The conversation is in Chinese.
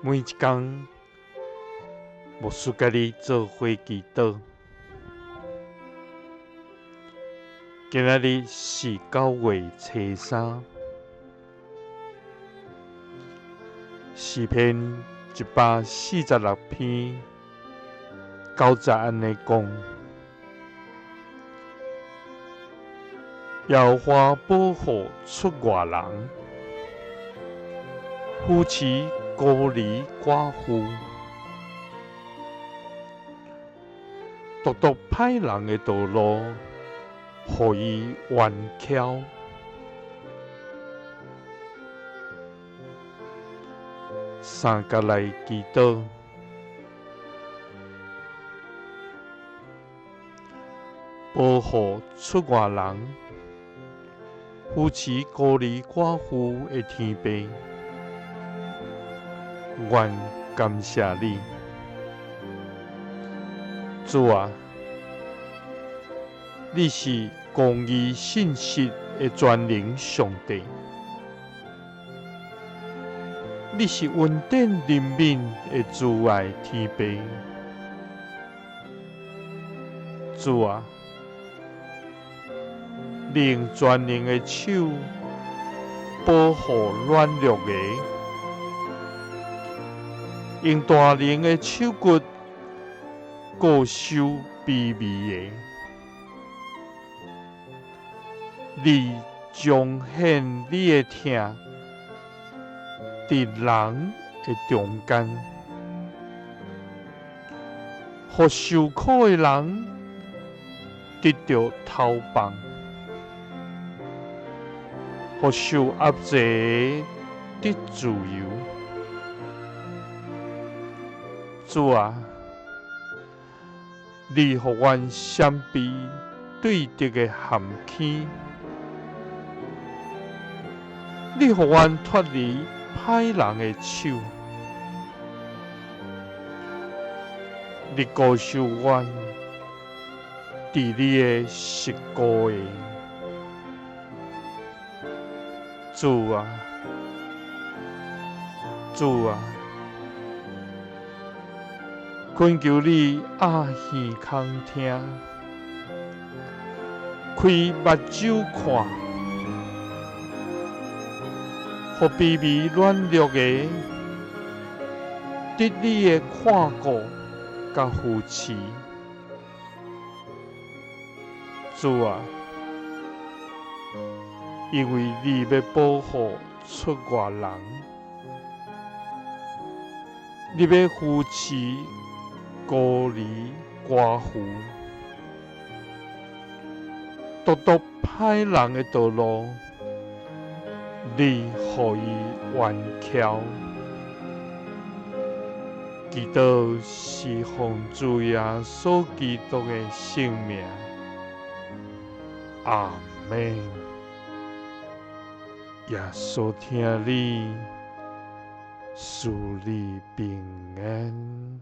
每一天，牧师甲你做伙祈祷。今仔日是9月初3，诗篇146篇9节安尼讲：耶和华保护出外人，扶持孤儿寡妇，独独歹人的道路，予伊弯曲。三角来祈祷，保护出外人，扶持孤儿寡妇的天父，愿感谢你，主啊！你是公义信实的全能上帝，你是恩典怜悯的慈爱天父，主啊！你用全能的手保护软弱的，用大能的手骨固守卑微的。你彰显你的疼，伫人的中间，予受苦的人得到逃放，予受压制的得自由。主啊！你予阮闪避对敌的陷阱，你予阮脱离歹人的手，你保守阮伫你的十顾下。主啊！主啊！恳求你耳耳空听，开目睭看，予卑微软弱的得你的看顾甲扶持。主啊！因为你要保护出外人，你要扶持孤儿寡妇，独独歹人的道路，你予伊弯曲。祈祷是奉主耶稣基督的圣名，阿们。耶稣听你，赐你平安。